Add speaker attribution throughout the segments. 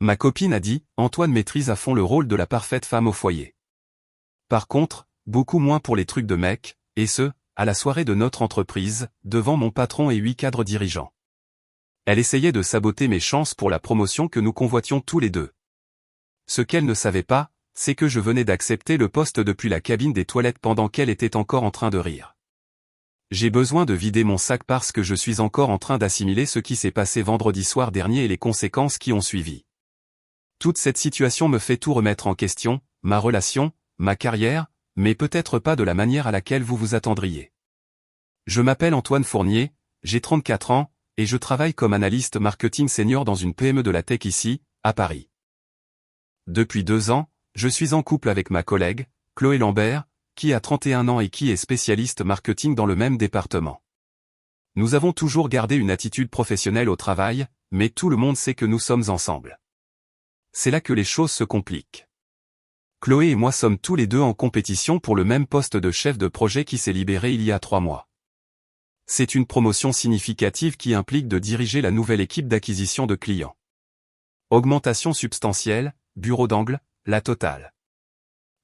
Speaker 1: Ma copine a dit, Antoine maîtrise à fond le rôle de la parfaite femme au foyer. Par contre, beaucoup moins pour les trucs de mec, et ce, à la soirée de notre entreprise, devant mon patron et 8 cadres dirigeants. Elle essayait de saboter mes chances pour la promotion que nous convoitions tous les deux. Ce qu'elle ne savait pas, c'est que je venais d'accepter le poste depuis la cabine des toilettes pendant qu'elle était encore en train de rire. J'ai besoin de vider mon sac parce que je suis encore en train d'assimiler ce qui s'est passé vendredi soir dernier et les conséquences qui ont suivi. Toute cette situation me fait tout remettre en question, ma relation, ma carrière, mais peut-être pas de la manière à laquelle vous vous attendriez. Je m'appelle Antoine Fournier, j'ai 34 ans, et je travaille comme analyste marketing senior dans une PME de la tech ici, à Paris. Depuis 2 ans, je suis en couple avec ma collègue, Chloé Lambert, qui a 31 ans et qui est spécialiste marketing dans le même département. Nous avons toujours gardé une attitude professionnelle au travail, mais tout le monde sait que nous sommes ensemble. C'est là que les choses se compliquent. Chloé et moi sommes tous les deux en compétition pour le même poste de chef de projet qui s'est libéré il y a 3 mois. C'est une promotion significative qui implique de diriger la nouvelle équipe d'acquisition de clients. Augmentation substantielle, bureau d'angle, la totale.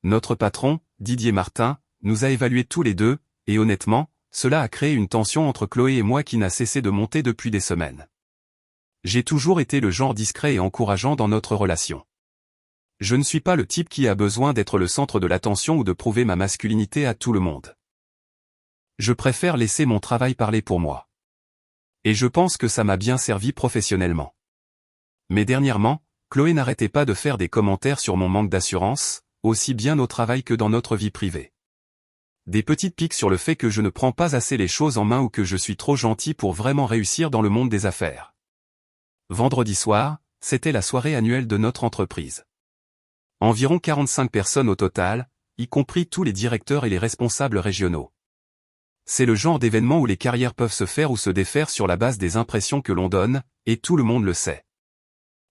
Speaker 1: Notre patron, Didier Martin, nous a évalués tous les deux, et honnêtement, cela a créé une tension entre Chloé et moi qui n'a cessé de monter depuis des semaines. J'ai toujours été le genre discret et encourageant dans notre relation. Je ne suis pas le type qui a besoin d'être le centre de l'attention ou de prouver ma masculinité à tout le monde. Je préfère laisser mon travail parler pour moi. Et je pense que ça m'a bien servi professionnellement. Mais dernièrement, Chloé n'arrêtait pas de faire des commentaires sur mon manque d'assurance, aussi bien au travail que dans notre vie privée. Des petites piques sur le fait que je ne prends pas assez les choses en main ou que je suis trop gentil pour vraiment réussir dans le monde des affaires. Vendredi soir, c'était la soirée annuelle de notre entreprise. Environ 45 personnes au total, y compris tous les directeurs et les responsables régionaux. C'est le genre d'événement où les carrières peuvent se faire ou se défaire sur la base des impressions que l'on donne, et tout le monde le sait.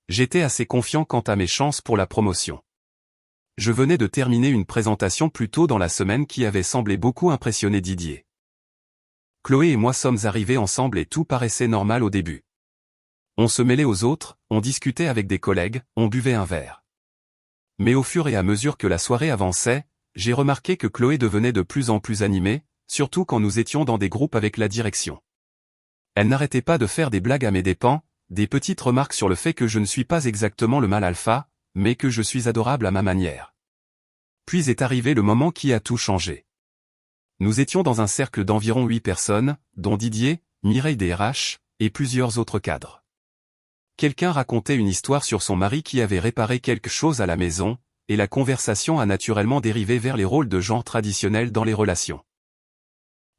Speaker 1: J'étais assez confiant quant à mes chances pour la promotion. Je venais de terminer une présentation plus tôt dans la semaine qui avait semblé beaucoup impressionner Didier. Chloé et moi sommes arrivés ensemble et tout paraissait normal au début. On se mêlait aux autres, on discutait avec des collègues, on buvait un verre. Mais au fur et à mesure que la soirée avançait, j'ai remarqué que Chloé devenait de plus en plus animée, surtout quand nous étions dans des groupes avec la direction. Elle n'arrêtait pas de faire des blagues à mes dépens, des petites remarques sur le fait que je ne suis pas exactement le mâle alpha, mais que je suis adorable à ma manière. Puis est arrivé le moment qui a tout changé. Nous étions dans un cercle d'environ 8 personnes, dont Didier, Mireille DRH, et plusieurs autres cadres. Quelqu'un racontait une histoire sur son mari qui avait réparé quelque chose à la maison, et la conversation a naturellement dérivé vers les rôles de genre traditionnels dans les relations.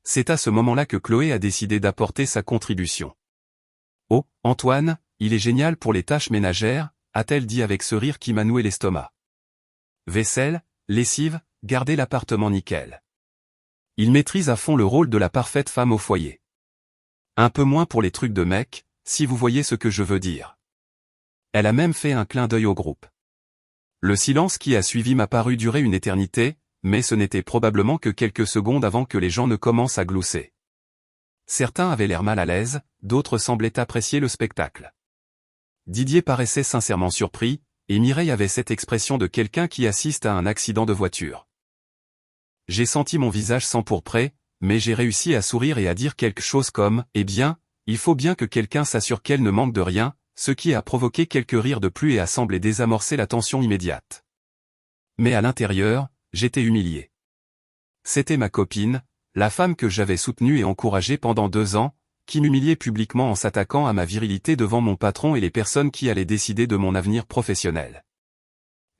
Speaker 1: C'est à ce moment-là que Chloé a décidé d'apporter sa contribution. « Oh, Antoine, il est génial pour les tâches ménagères », a-t-elle dit avec ce rire qui m'a noué l'estomac. « Vaisselle, lessive, garder l'appartement nickel. Il maîtrise à fond le rôle de la parfaite femme au foyer. Un peu moins pour les trucs de mec, si vous voyez ce que je veux dire. » Elle a même fait un clin d'œil au groupe. Le silence qui a suivi m'a paru durer une éternité, mais ce n'était probablement que quelques secondes avant que les gens ne commencent à glousser. Certains avaient l'air mal à l'aise, d'autres semblaient apprécier le spectacle. Didier paraissait sincèrement surpris, et Mireille avait cette expression de quelqu'un qui assiste à un accident de voiture. J'ai senti mon visage s'empourprer, mais j'ai réussi à sourire et à dire quelque chose comme « Eh bien, il faut bien que quelqu'un s'assure qu'elle ne manque de rien », ce qui a provoqué quelques rires de plus et a semblé désamorcer la tension immédiate. Mais à l'intérieur, j'étais humilié. C'était ma copine, la femme que j'avais soutenue et encouragée pendant 2 ans, qui m'humiliait publiquement en s'attaquant à ma virilité devant mon patron et les personnes qui allaient décider de mon avenir professionnel.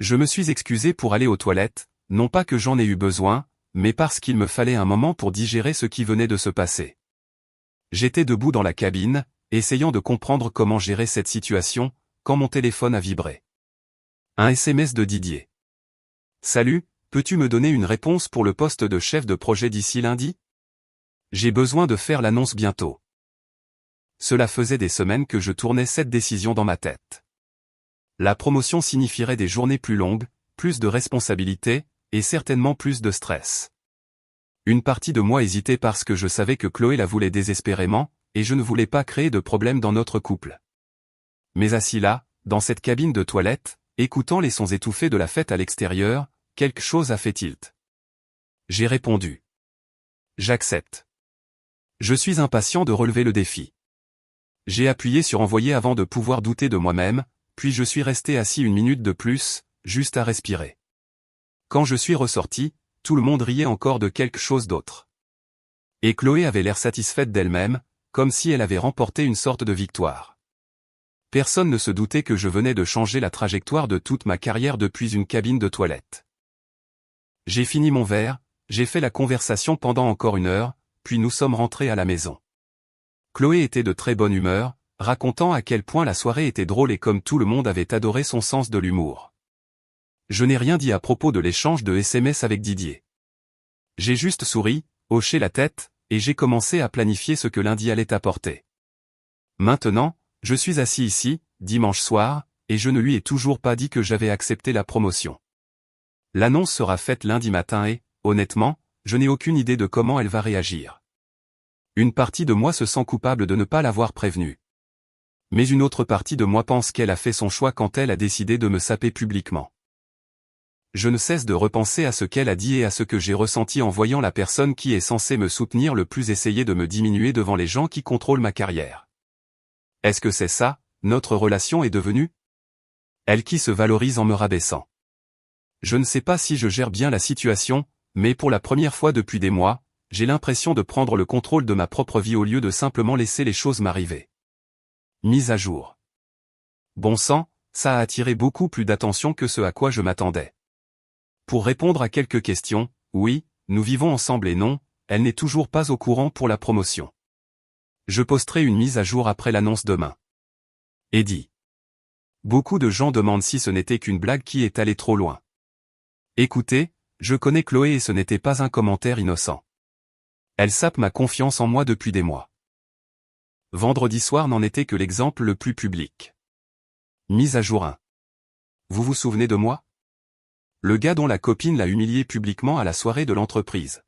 Speaker 1: Je me suis excusé pour aller aux toilettes, non pas que j'en ai eu besoin, mais parce qu'il me fallait un moment pour digérer ce qui venait de se passer. J'étais debout dans la cabine, essayant de comprendre comment gérer cette situation, quand mon téléphone a vibré. Un SMS de Didier. « Salut, peux-tu me donner une réponse pour le poste de chef de projet d'ici lundi ? J'ai besoin de faire l'annonce bientôt. » Cela faisait des semaines que je tournais cette décision dans ma tête. La promotion signifierait des journées plus longues, plus de responsabilités, et certainement plus de stress. Une partie de moi hésitait parce que je savais que Chloé la voulait désespérément, et je ne voulais pas créer de problème dans notre couple. Mais assis là, dans cette cabine de toilette, écoutant les sons étouffés de la fête à l'extérieur, quelque chose a fait tilt. J'ai répondu. J'accepte. Je suis impatient de relever le défi. J'ai appuyé sur envoyer avant de pouvoir douter de moi-même, puis je suis resté assis une minute de plus, juste à respirer. Quand je suis ressorti, tout le monde riait encore de quelque chose d'autre. Et Chloé avait l'air satisfaite d'elle-même, comme si elle avait remporté une sorte de victoire. Personne ne se doutait que je venais de changer la trajectoire de toute ma carrière depuis une cabine de toilette. J'ai fini mon verre, j'ai fait la conversation pendant encore 1 heure, puis nous sommes rentrés à la maison. Chloé était de très bonne humeur, racontant à quel point la soirée était drôle et comme tout le monde avait adoré son sens de l'humour. Je n'ai rien dit à propos de l'échange de SMS avec Didier. J'ai juste souri, hoché la tête, et j'ai commencé à planifier ce que lundi allait apporter. Maintenant, je suis assis ici, dimanche soir, et je ne lui ai toujours pas dit que j'avais accepté la promotion. L'annonce sera faite lundi matin et, honnêtement, je n'ai aucune idée de comment elle va réagir. Une partie de moi se sent coupable de ne pas l'avoir prévenue. Mais une autre partie de moi pense qu'elle a fait son choix quand elle a décidé de me saper publiquement. Je ne cesse de repenser à ce qu'elle a dit et à ce que j'ai ressenti en voyant la personne qui est censée me soutenir le plus essayer de me diminuer devant les gens qui contrôlent ma carrière. Est-ce que c'est ça, notre relation est devenue? Elle qui se valorise en me rabaissant. Je ne sais pas si je gère bien la situation, mais pour la première fois depuis des mois, j'ai l'impression de prendre le contrôle de ma propre vie au lieu de simplement laisser les choses m'arriver. Mise à jour. Bon sang, ça a attiré beaucoup plus d'attention que ce à quoi je m'attendais. Pour répondre à quelques questions, oui, nous vivons ensemble et non, elle n'est toujours pas au courant pour la promotion. Je posterai une mise à jour après l'annonce demain. Eddie. Beaucoup de gens demandent si ce n'était qu'une blague qui est allée trop loin. Écoutez, je connais Chloé et ce n'était pas un commentaire innocent. Elle sape ma confiance en moi depuis des mois. Vendredi soir n'en était que l'exemple le plus public. Mise à jour 1. Vous vous souvenez de moi? Le gars dont la copine l'a humilié publiquement à la soirée de l'entreprise.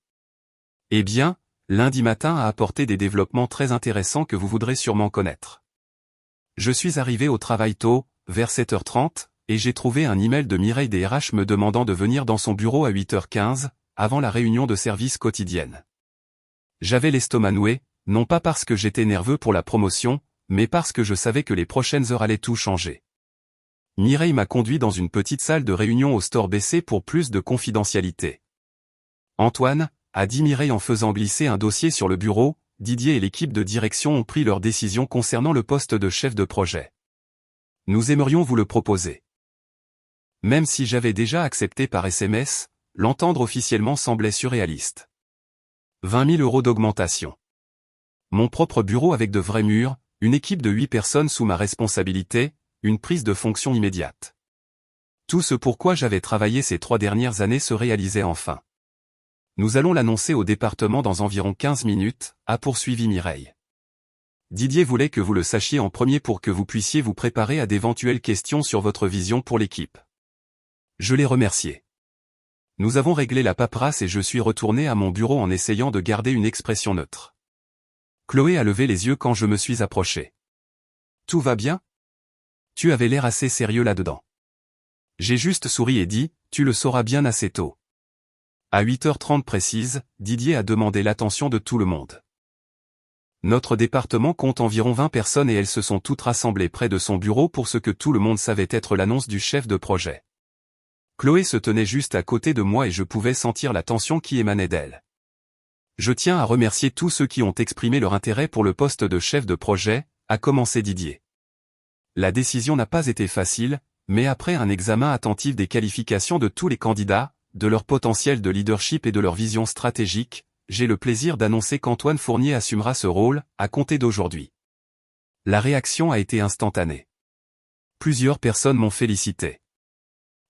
Speaker 1: Eh bien, lundi matin a apporté des développements très intéressants que vous voudrez sûrement connaître. Je suis arrivé au travail tôt, vers 7h30, et j'ai trouvé un email de Mireille des RH me demandant de venir dans son bureau à 8h15, avant la réunion de service quotidienne. J'avais l'estomac noué, non pas parce que j'étais nerveux pour la promotion, mais parce que je savais que les prochaines heures allaient tout changer. Mireille m'a conduit dans une petite salle de réunion au store BC pour plus de confidentialité. Antoine, a dit Mireille en faisant glisser un dossier sur le bureau, Didier et l'équipe de direction ont pris leur décision concernant le poste de chef de projet. Nous aimerions vous le proposer. Même si j'avais déjà accepté par SMS, l'entendre officiellement semblait surréaliste. 20 000 € d'augmentation. Mon propre bureau avec de vrais murs, une équipe de 8 personnes sous ma responsabilité, une prise de fonction immédiate. Tout ce pourquoi j'avais travaillé ces 3 dernières années se réalisait enfin. Nous allons l'annoncer au département dans environ 15 minutes, a poursuivi Mireille. Didier voulait que vous le sachiez en premier pour que vous puissiez vous préparer à d'éventuelles questions sur votre vision pour l'équipe. Je l'ai remercié. Nous avons réglé la paperasse et je suis retourné à mon bureau en essayant de garder une expression neutre. Chloé a levé les yeux quand je me suis approché. Tout va bien? Tu avais l'air assez sérieux là-dedans. J'ai juste souri et dit, tu le sauras bien assez tôt. À 8h30 précise, Didier a demandé l'attention de tout le monde. Notre département compte environ 20 personnes et elles se sont toutes rassemblées près de son bureau pour ce que tout le monde savait être l'annonce du chef de projet. Chloé se tenait juste à côté de moi et je pouvais sentir la tension qui émanait d'elle. Je tiens à remercier tous ceux qui ont exprimé leur intérêt pour le poste de chef de projet, a commencé Didier. La décision n'a pas été facile, mais après un examen attentif des qualifications de tous les candidats, de leur potentiel de leadership et de leur vision stratégique, j'ai le plaisir d'annoncer qu'Antoine Fournier assumera ce rôle, à compter d'aujourd'hui. La réaction a été instantanée. Plusieurs personnes m'ont félicité.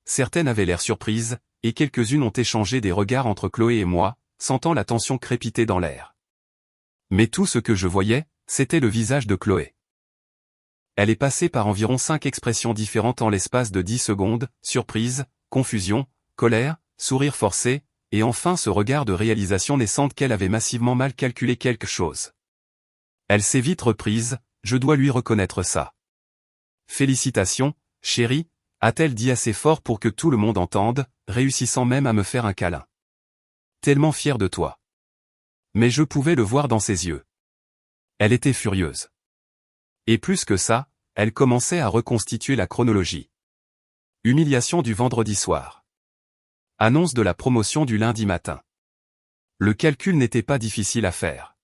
Speaker 1: Certaines avaient l'air surprises, et quelques-unes ont échangé des regards entre Chloé et moi, sentant la tension crépiter dans l'air. Mais tout ce que je voyais, c'était le visage de Chloé. Elle est passée par environ 5 expressions différentes en l'espace de 10 secondes, surprise, confusion, colère, sourire forcé, et enfin ce regard de réalisation naissante qu'elle avait massivement mal calculé quelque chose. Elle s'est vite reprise, je dois lui reconnaître ça. Félicitations, chérie, a-t-elle dit assez fort pour que tout le monde entende, réussissant même à me faire un câlin. Tellement fière de toi. Mais je pouvais le voir dans ses yeux. Elle était furieuse. Et plus que ça, elle commençait à reconstituer la chronologie. Humiliation du vendredi soir. Annonce de la promotion du lundi matin. Le calcul n'était pas difficile à faire.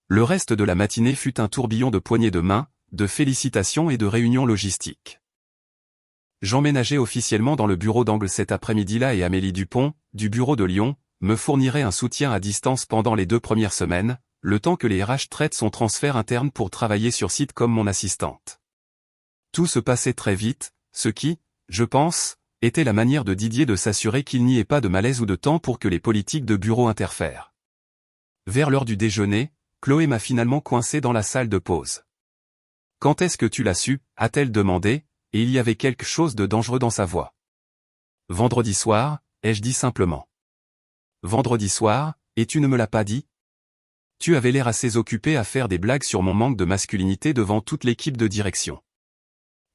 Speaker 1: Le reste de la matinée fut un tourbillon de poignées de main, de félicitations et de réunions logistiques. J'emménageais officiellement dans le bureau d'Angle cet après-midi-là et Amélie Dupont, du bureau de Lyon, me fournirait un soutien à distance pendant les 2 premières semaines, le temps que les RH traitent son transfert interne pour travailler sur site comme mon assistante. Tout se passait très vite, ce qui, je pense, était la manière de Didier de s'assurer qu'il n'y ait pas de malaise ou de temps pour que les politiques de bureau interfèrent. Vers l'heure du déjeuner, Chloé m'a finalement coincé dans la salle de pause. « Quand est-ce que tu l'as su ?» a-t-elle demandé, et il y avait quelque chose de dangereux dans sa voix. « Vendredi soir », ai-je dit simplement. « Vendredi soir, et tu ne me l'as pas dit ?» Tu avais l'air assez occupé à faire des blagues sur mon manque de masculinité devant toute l'équipe de direction.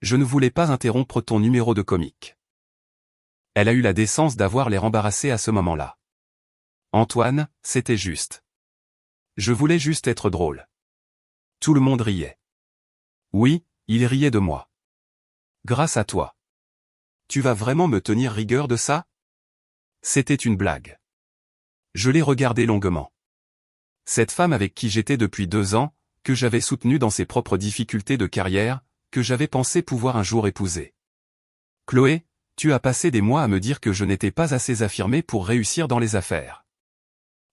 Speaker 1: Je ne voulais pas interrompre ton numéro de comique. Elle a eu la décence d'avoir l'air embarrassée à ce moment-là. Antoine, c'était juste. Je voulais juste être drôle. Tout le monde riait. Oui, il riait de moi. Grâce à toi. Tu vas vraiment me tenir rigueur de ça? C'était une blague. Je l'ai regardée longuement. Cette femme avec qui j'étais depuis 2 ans, que j'avais soutenue dans ses propres difficultés de carrière, que j'avais pensé pouvoir un jour épouser. Chloé, tu as passé des mois à me dire que je n'étais pas assez affirmé pour réussir dans les affaires.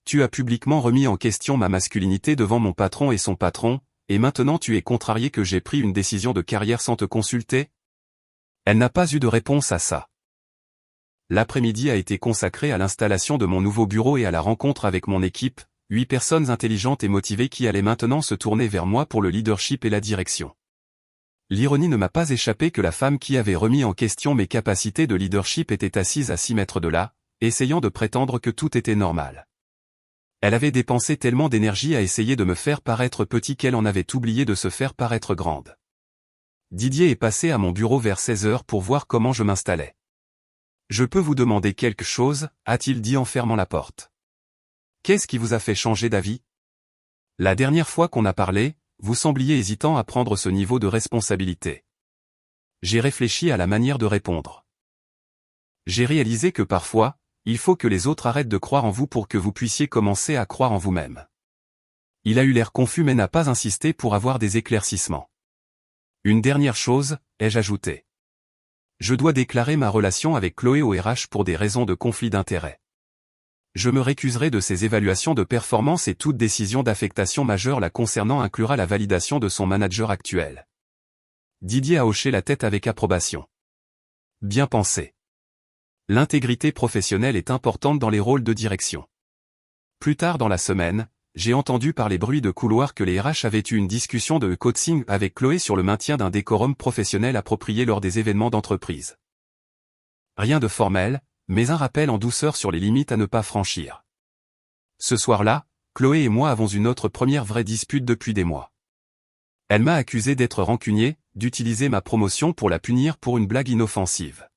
Speaker 1: Tu as publiquement remis en question ma masculinité devant mon patron et son patron, et maintenant tu es contrarié que j'ai pris une décision de carrière sans te consulter? Elle n'a pas eu de réponse à ça. L'après-midi a été consacré à l'installation de mon nouveau bureau et à la rencontre avec mon équipe, 8 personnes intelligentes et motivées qui allaient maintenant se tourner vers moi pour le leadership et la direction. L'ironie ne m'a pas échappé que la femme qui avait remis en question mes capacités de leadership était assise à 6 mètres de là, essayant de prétendre que tout était normal. Elle avait dépensé tellement d'énergie à essayer de me faire paraître petit qu'elle en avait oublié de se faire paraître grande. Didier est passé à mon bureau vers 16 heures pour voir comment je m'installais. « Je peux vous demander quelque chose ?» a-t-il dit en fermant la porte. « Qu'est-ce qui vous a fait changer d'avis ? La dernière fois qu'on a parlé, vous sembliez hésitant à prendre ce niveau de responsabilité. » J'ai réfléchi à la manière de répondre. J'ai réalisé que parfois, il faut que les autres arrêtent de croire en vous pour que vous puissiez commencer à croire en vous-même. Il a eu l'air confus mais n'a pas insisté pour avoir des éclaircissements. Une dernière chose, ai-je ajouté. Je dois déclarer ma relation avec Chloé au RH pour des raisons de conflit d'intérêts. Je me récuserai de ses évaluations de performance et toute décision d'affectation majeure la concernant inclura la validation de son manager actuel. Didier a hoché la tête avec approbation. Bien pensé. L'intégrité professionnelle est importante dans les rôles de direction. Plus tard dans la semaine, j'ai entendu par les bruits de couloir que les RH avaient eu une discussion de coaching avec Chloé sur le maintien d'un décorum professionnel approprié lors des événements d'entreprise. Rien de formel, mais un rappel en douceur sur les limites à ne pas franchir. Ce soir-là, Chloé et moi avons une autre première vraie dispute depuis des mois. Elle m'a accusé d'être rancunier, d'utiliser ma promotion pour la punir pour une blague inoffensive.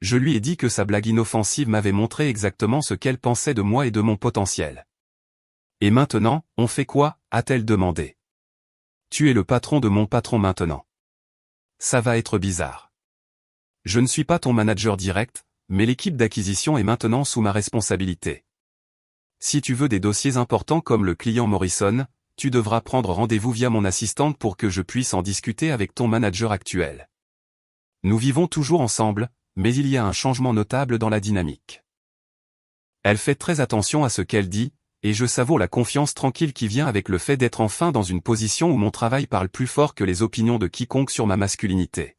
Speaker 1: Je lui ai dit que sa blague inoffensive m'avait montré exactement ce qu'elle pensait de moi et de mon potentiel. « Et maintenant, on fait quoi ?» a-t-elle demandé. « Tu es le patron de mon patron maintenant. Ça va être bizarre. Je ne suis pas ton manager direct, mais l'équipe d'acquisition est maintenant sous ma responsabilité. Si tu veux des dossiers importants comme le client Morrison, tu devras prendre rendez-vous via mon assistante pour que je puisse en discuter avec ton manager actuel. Nous vivons toujours ensemble, mais il y a un changement notable dans la dynamique. » Elle fait très attention à ce qu'elle dit, et je savoure la confiance tranquille qui vient avec le fait d'être enfin dans une position où mon travail parle plus fort que les opinions de quiconque sur ma masculinité.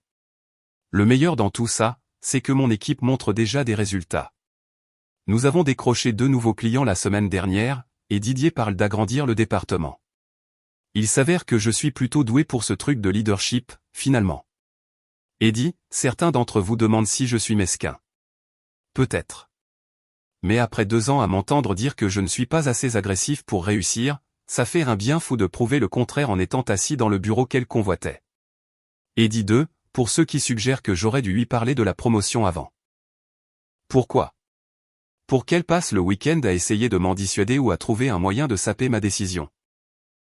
Speaker 1: Le meilleur dans tout ça, c'est que mon équipe montre déjà des résultats. Nous avons décroché 2 nouveaux clients la semaine dernière, et Didier parle d'agrandir le département. Il s'avère que je suis plutôt doué pour ce truc de leadership, finalement. Eddie, certains d'entre vous demandent si je suis mesquin. Peut-être. Mais après 2 ans à m'entendre dire que je ne suis pas assez agressif pour réussir, ça fait un bien fou de prouver le contraire en étant assis dans le bureau qu'elle convoitait. Et dit 2, pour ceux qui suggèrent que j'aurais dû lui parler de la promotion avant. Pourquoi? Pour qu'elle passe le week-end à essayer de m'en dissuader ou à trouver un moyen de saper ma décision.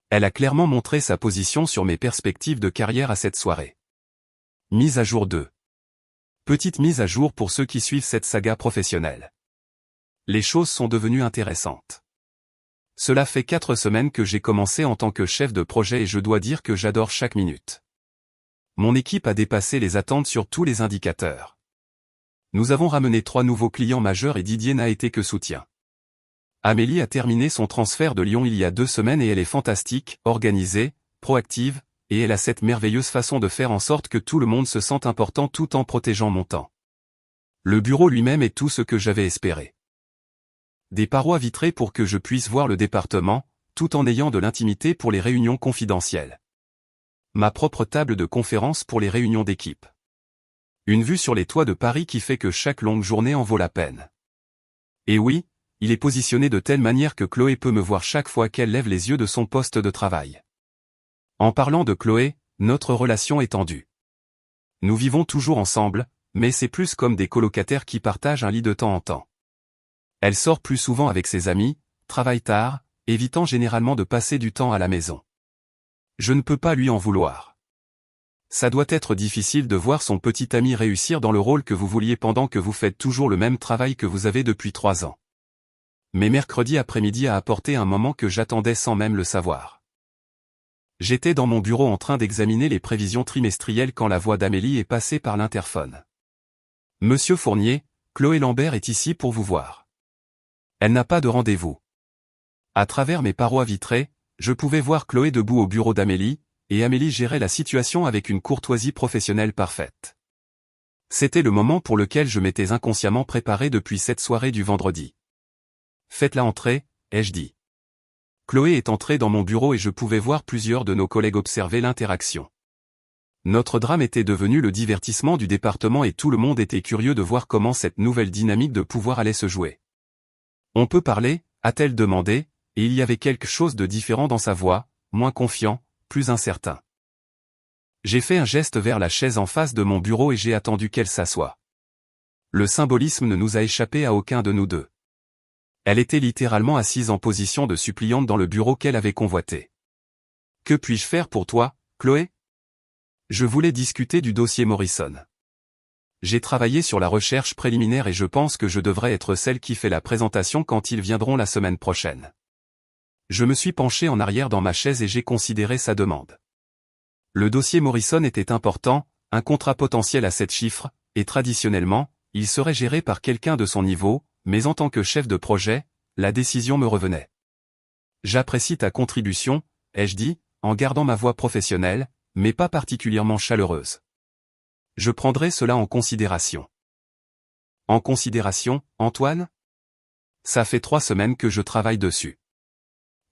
Speaker 1: Elle a clairement montré sa position sur mes perspectives de carrière à cette soirée. Mise à jour 2. Petite mise à jour pour ceux qui suivent cette saga professionnelle. Les choses sont devenues intéressantes. Cela fait 4 semaines que j'ai commencé en tant que chef de projet et je dois dire que j'adore chaque minute. Mon équipe a dépassé les attentes sur tous les indicateurs. Nous avons ramené 3 nouveaux clients majeurs et Didier n'a été que soutien. Amélie a terminé son transfert de Lyon il y a 2 semaines et elle est fantastique, organisée, proactive, et elle a cette merveilleuse façon de faire en sorte que tout le monde se sente important tout en protégeant mon temps. Le bureau lui-même est tout ce que j'avais espéré. Des parois vitrées pour que je puisse voir le département, tout en ayant de l'intimité pour les réunions confidentielles. Ma propre table de conférence pour les réunions d'équipe. Une vue sur les toits de Paris qui fait que chaque longue journée en vaut la peine. Et oui, il est positionné de telle manière que Chloé peut me voir chaque fois qu'elle lève les yeux de son poste de travail. En parlant de Chloé, notre relation est tendue. Nous vivons toujours ensemble, mais c'est plus comme des colocataires qui partagent un lit de temps en temps. Elle sort plus souvent avec ses amis, travaille tard, évitant généralement de passer du temps à la maison. Je ne peux pas lui en vouloir. Ça doit être difficile de voir son petit ami réussir dans le rôle que vous vouliez pendant que vous faites toujours le même travail que vous avez depuis 3 ans. Mais mercredi après-midi a apporté un moment que j'attendais sans même le savoir. J'étais dans mon bureau en train d'examiner les prévisions trimestrielles quand la voix d'Amélie est passée par l'interphone. « Monsieur Fournier, Chloé Lambert est ici pour vous voir. Elle n'a pas de rendez-vous. » À travers mes parois vitrées, je pouvais voir Chloé debout au bureau d'Amélie, et Amélie gérait la situation avec une courtoisie professionnelle parfaite. C'était le moment pour lequel je m'étais inconsciemment préparé depuis cette soirée du vendredi. « Faites-la entrer », ai-je dit. Chloé est entrée dans mon bureau et je pouvais voir plusieurs de nos collègues observer l'interaction. Notre drame était devenu le divertissement du département et tout le monde était curieux de voir comment cette nouvelle dynamique de pouvoir allait se jouer. « On peut parler ?» a-t-elle demandé, et il y avait quelque chose de différent dans sa voix, moins confiant, plus incertain. J'ai fait un geste vers la chaise en face de mon bureau et j'ai attendu qu'elle s'assoie. Le symbolisme ne nous a échappé à aucun de nous deux. Elle était littéralement assise en position de suppliante dans le bureau qu'elle avait convoité. « Que puis-je faire pour toi, Chloé ?» Je voulais discuter du dossier Morrison. J'ai travaillé sur la recherche préliminaire et je pense que je devrais être celle qui fait la présentation quand ils viendront la semaine prochaine. Je me suis penché en arrière dans ma chaise et j'ai considéré sa demande. Le dossier Morrison était important, un contrat potentiel à 7 chiffres, et traditionnellement, il serait géré par quelqu'un de son niveau, mais en tant que chef de projet, la décision me revenait. J'apprécie ta contribution, ai-je dit, en gardant ma voix professionnelle, mais pas particulièrement chaleureuse. Je prendrai cela en considération. En considération, Antoine ? Ça fait 3 semaines que je travaille dessus.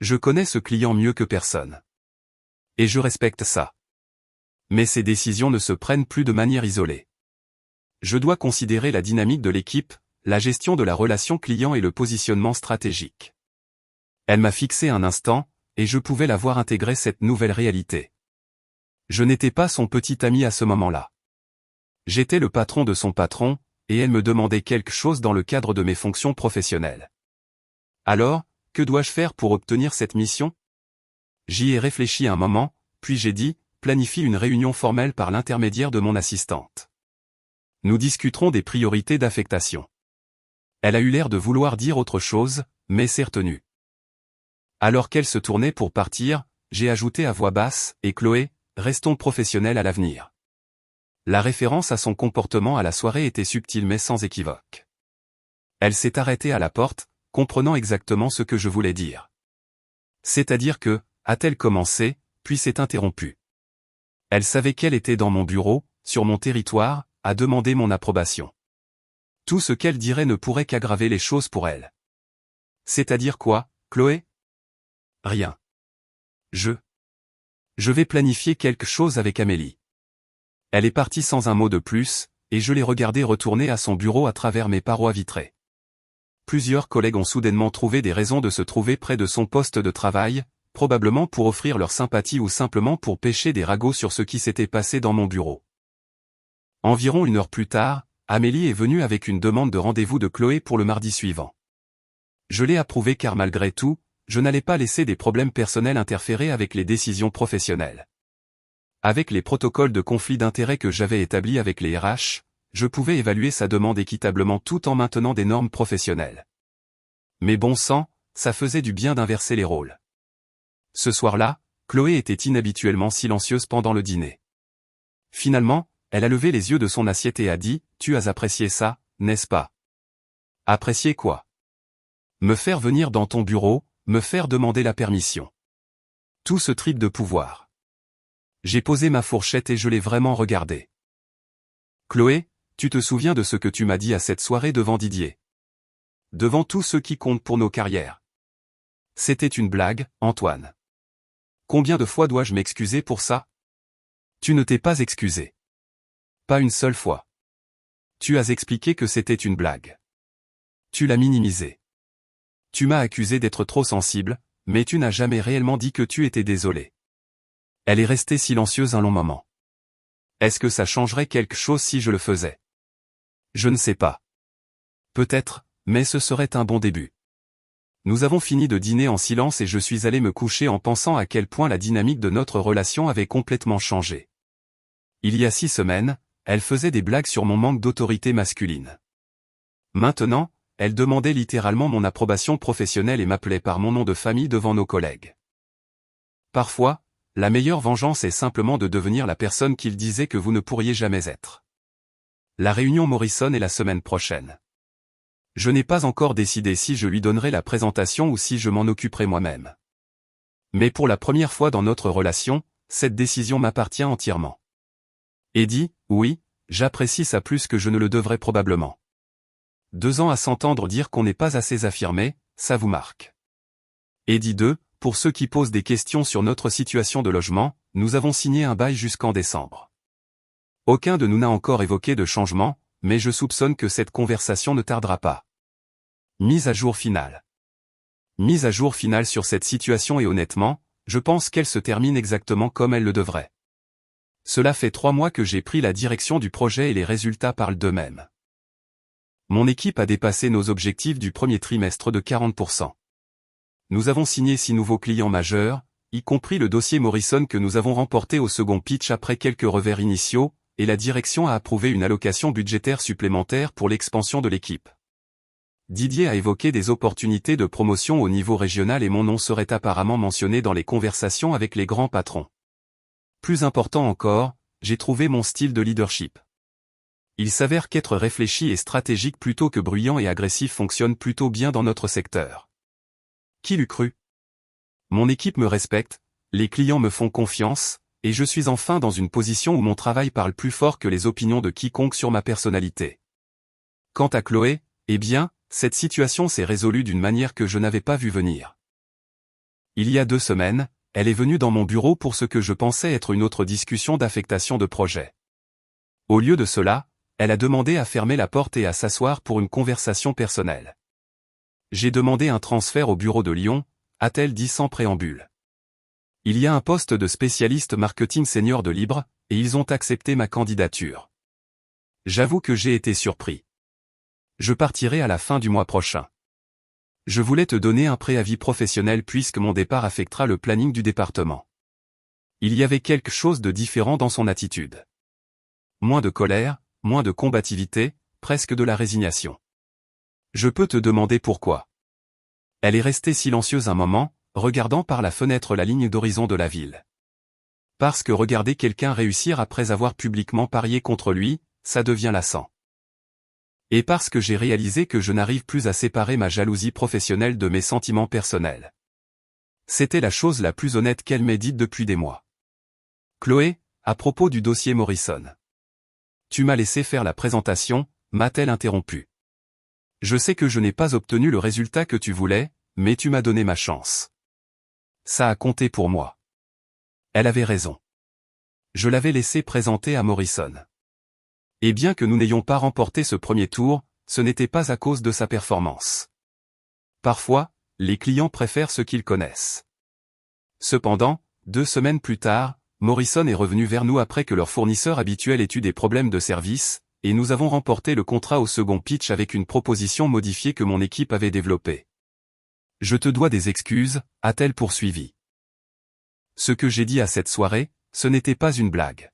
Speaker 1: Je connais ce client mieux que personne. Et je respecte ça. Mais ces décisions ne se prennent plus de manière isolée. Je dois considérer la dynamique de l'équipe, la gestion de la relation client et le positionnement stratégique. Elle m'a fixé un instant, et je pouvais la voir intégrer cette nouvelle réalité. Je n'étais pas son petit ami à ce moment-là. J'étais le patron de son patron, et elle me demandait quelque chose dans le cadre de mes fonctions professionnelles. Alors, que dois-je faire pour obtenir cette mission ? J'y ai réfléchi un moment, puis j'ai dit, planifie une réunion formelle par l'intermédiaire de mon assistante. Nous discuterons des priorités d'affectation. Elle a eu l'air de vouloir dire autre chose, mais s'est retenue. Alors qu'elle se tournait pour partir, j'ai ajouté à voix basse, et Chloé, restons professionnels à l'avenir. La référence à son comportement à la soirée était subtile mais sans équivoque. Elle s'est arrêtée à la porte, comprenant exactement ce que je voulais dire. C'est-à-dire que, a-t-elle commencé, puis s'est interrompue. Elle savait qu'elle était dans mon bureau, sur mon territoire, à demander mon approbation. Tout ce qu'elle dirait ne pourrait qu'aggraver les choses pour elle. C'est-à-dire quoi, Chloé ? Rien. Je vais planifier quelque chose avec Amélie. Elle est partie sans un mot de plus, et je l'ai regardée retourner à son bureau à travers mes parois vitrées. Plusieurs collègues ont soudainement trouvé des raisons de se trouver près de son poste de travail, probablement pour offrir leur sympathie ou simplement pour pêcher des ragots sur ce qui s'était passé dans mon bureau. Environ 1 heure plus tard, Amélie est venue avec une demande de rendez-vous de Chloé pour le mardi suivant. Je l'ai approuvé car malgré tout, je n'allais pas laisser des problèmes personnels interférer avec les décisions professionnelles. Avec les protocoles de conflit d'intérêts que j'avais établis avec les RH, je pouvais évaluer sa demande équitablement tout en maintenant des normes professionnelles. Mais bon sang, ça faisait du bien d'inverser les rôles. Ce soir-là, Chloé était inhabituellement silencieuse pendant le dîner. Finalement, elle a levé les yeux de son assiette et a dit « Tu as apprécié ça, n'est-ce pas ?» Apprécier quoi? Me faire venir dans ton bureau, me faire demander la permission. Tout ce trip de pouvoir. J'ai posé ma fourchette et je l'ai vraiment regardé. Chloé, tu te souviens de ce que tu m'as dit à cette soirée devant Didier? Devant tous ceux qui comptent pour nos carrières. C'était une blague, Antoine. Combien de fois dois-je m'excuser pour ça? Tu ne t'es pas excusé. Pas une seule fois. Tu as expliqué que c'était une blague. Tu l'as minimisé. Tu m'as accusé d'être trop sensible, mais tu n'as jamais réellement dit que tu étais désolé. Elle est restée silencieuse un long moment. Est-ce que ça changerait quelque chose si je le faisais? Je ne sais pas. Peut-être, mais ce serait un bon début. Nous avons fini de dîner en silence et je suis allé me coucher en pensant à quel point la dynamique de notre relation avait complètement changé. Il y a 6 semaines, elle faisait des blagues sur mon manque d'autorité masculine. Maintenant, elle demandait littéralement mon approbation professionnelle et m'appelait par mon nom de famille devant nos collègues. Parfois, la meilleure vengeance est simplement de devenir la personne qu'il disait que vous ne pourriez jamais être. La réunion Morrison est la semaine prochaine. Je n'ai pas encore décidé si je lui donnerai la présentation ou si je m'en occuperai moi-même. Mais pour la première fois dans notre relation, cette décision m'appartient entièrement. Eddie, oui, j'apprécie ça plus que je ne le devrais probablement. 2 ans à s'entendre dire qu'on n'est pas assez affirmé, ça vous marque. Eddie 2, pour ceux qui posent des questions sur notre situation de logement, nous avons signé un bail jusqu'en décembre. Aucun de nous n'a encore évoqué de changement, mais je soupçonne que cette conversation ne tardera pas. Mise à jour finale. Mise à jour finale sur cette situation et honnêtement, je pense qu'elle se termine exactement comme elle le devrait. Cela fait 3 mois que j'ai pris la direction du projet et les résultats parlent d'eux-mêmes. Mon équipe a dépassé nos objectifs du premier trimestre de 40%. Nous avons signé 6 nouveaux clients majeurs, y compris le dossier Morrison que nous avons remporté au second pitch après quelques revers initiaux, et la direction a approuvé une allocation budgétaire supplémentaire pour l'expansion de l'équipe. Didier a évoqué des opportunités de promotion au niveau régional et mon nom serait apparemment mentionné dans les conversations avec les grands patrons. Plus important encore, j'ai trouvé mon style de leadership. Il s'avère qu'être réfléchi et stratégique plutôt que bruyant et agressif fonctionne plutôt bien dans notre secteur. Qui l'eût cru? Mon équipe me respecte, les clients me font confiance, et je suis enfin dans une position où mon travail parle plus fort que les opinions de quiconque sur ma personnalité. Quant à Chloé, eh bien, cette situation s'est résolue d'une manière que je n'avais pas vu venir. Il y a 2 semaines, elle est venue dans mon bureau pour ce que je pensais être une autre discussion d'affectation de projet. Au lieu de cela, elle a demandé à fermer la porte et à s'asseoir pour une conversation personnelle. J'ai demandé un transfert au bureau de Lyon, a-t-elle dit sans préambule. Il y a un poste de spécialiste marketing senior de libre, et ils ont accepté ma candidature. J'avoue que j'ai été surpris. Je partirai à la fin du mois prochain. Je voulais te donner un préavis professionnel puisque mon départ affectera le planning du département. Il y avait quelque chose de différent dans son attitude. Moins de colère, moins de combativité, presque de la résignation. Je peux te demander pourquoi. Elle est restée silencieuse un moment, regardant par la fenêtre la ligne d'horizon de la ville. Parce que regarder quelqu'un réussir après avoir publiquement parié contre lui, ça devient lassant. Et parce que j'ai réalisé que je n'arrive plus à séparer ma jalousie professionnelle de mes sentiments personnels. C'était la chose la plus honnête qu'elle m'ait dite depuis des mois. Chloé, à propos du dossier Morrison. Tu m'as laissé faire la présentation, m'a-t-elle interrompu. Je sais que je n'ai pas obtenu le résultat que tu voulais, mais tu m'as donné ma chance. Ça a compté pour moi. Elle avait raison. Je l'avais laissé présenter à Morrison. Et bien que nous n'ayons pas remporté ce premier tour, ce n'était pas à cause de sa performance. Parfois, les clients préfèrent ce qu'ils connaissent. Cependant, 2 semaines plus tard, Morrison est revenu vers nous après que leur fournisseur habituel ait eu des problèmes de service, et nous avons remporté le contrat au second pitch avec une proposition modifiée que mon équipe avait développée. Je te dois des excuses, a-t-elle poursuivi. Ce que j'ai dit à cette soirée, ce n'était pas une blague.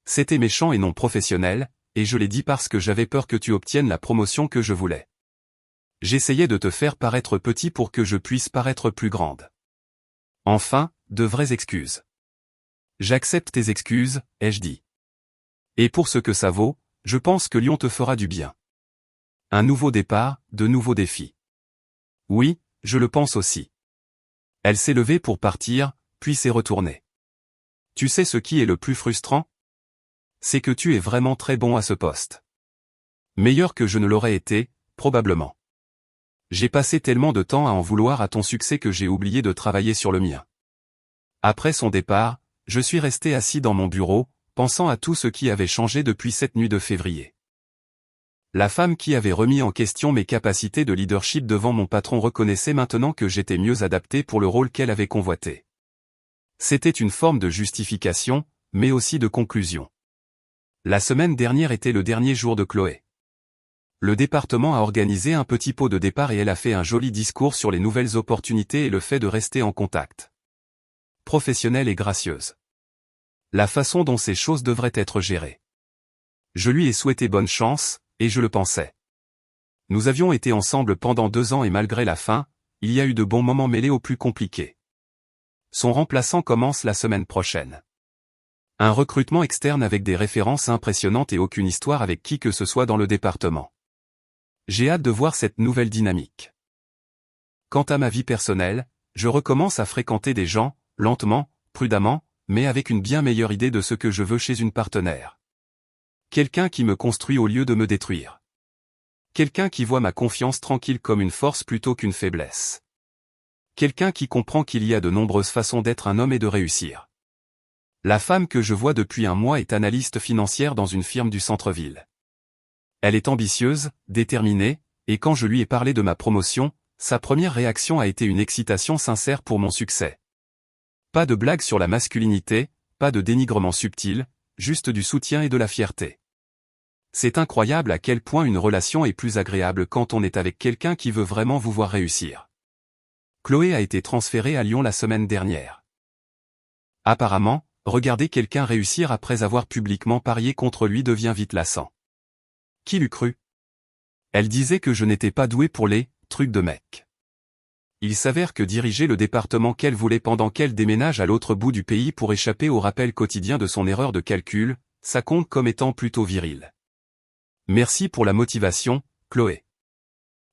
Speaker 1: C'était méchant et non professionnel, et je l'ai dit parce que j'avais peur que tu obtiennes la promotion que je voulais. J'essayais de te faire paraître petit pour que je puisse paraître plus grande. Enfin, de vraies excuses. J'accepte tes excuses, ai-je dit. Et pour ce que ça vaut, je pense que Lyon te fera du bien. Un nouveau départ, de nouveaux défis. Oui, je le pense aussi. Elle s'est levée pour partir, puis s'est retournée. Tu sais ce qui est le plus frustrant? C'est que tu es vraiment très bon à ce poste. Meilleur que je ne l'aurais été, probablement. J'ai passé tellement de temps à en vouloir à ton succès que j'ai oublié de travailler sur le mien. Après son départ, je suis resté assis dans mon bureau, pensant à tout ce qui avait changé depuis cette nuit de février. La femme qui avait remis en question mes capacités de leadership devant mon patron reconnaissait maintenant que j'étais mieux adapté pour le rôle qu'elle avait convoité. C'était une forme de justification, mais aussi de conclusion. La semaine dernière était le dernier jour de Chloé. Le département a organisé un petit pot de départ et elle a fait un joli discours sur les nouvelles opportunités et le fait de rester en contact. Professionnelle et gracieuse. La façon dont ces choses devraient être gérées. Je lui ai souhaité bonne chance, et je le pensais. Nous avions été ensemble pendant 2 ans et malgré la fin, il y a eu de bons moments mêlés aux plus compliqués. Son remplaçant commence la semaine prochaine. Un recrutement externe avec des références impressionnantes et aucune histoire avec qui que ce soit dans le département. J'ai hâte de voir cette nouvelle dynamique. Quant à ma vie personnelle, je recommence à fréquenter des gens, lentement, prudemment, mais avec une bien meilleure idée de ce que je veux chez une partenaire. Quelqu'un qui me construit au lieu de me détruire. Quelqu'un qui voit ma confiance tranquille comme une force plutôt qu'une faiblesse. Quelqu'un qui comprend qu'il y a de nombreuses façons d'être un homme et de réussir. La femme que je vois depuis un mois est analyste financière dans une firme du centre-ville. Elle est ambitieuse, déterminée, et quand je lui ai parlé de ma promotion, sa première réaction a été une excitation sincère pour mon succès. Pas de blague sur la masculinité, pas de dénigrement subtil, juste du soutien et de la fierté. C'est incroyable à quel point une relation est plus agréable quand on est avec quelqu'un qui veut vraiment vous voir réussir. Chloé a été transférée à Lyon la semaine dernière. Apparemment, regarder quelqu'un réussir après avoir publiquement parié contre lui devient vite lassant. Qui l'eût cru? Elle disait que je n'étais pas doué pour les « trucs de mec ». Il s'avère que diriger le département qu'elle voulait pendant qu'elle déménage à l'autre bout du pays pour échapper au rappel quotidien de son erreur de calcul, ça compte comme étant plutôt viril. Merci pour la motivation, Chloé.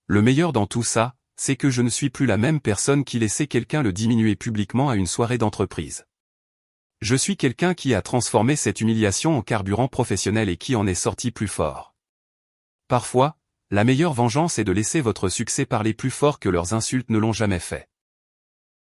Speaker 1: Le meilleur dans tout ça, c'est que je ne suis plus la même personne qui laissait quelqu'un le diminuer publiquement à une soirée d'entreprise. Je suis quelqu'un qui a transformé cette humiliation en carburant professionnel et qui en est sorti plus fort. Parfois, la meilleure vengeance est de laisser votre succès parler plus fort que leurs insultes ne l'ont jamais fait.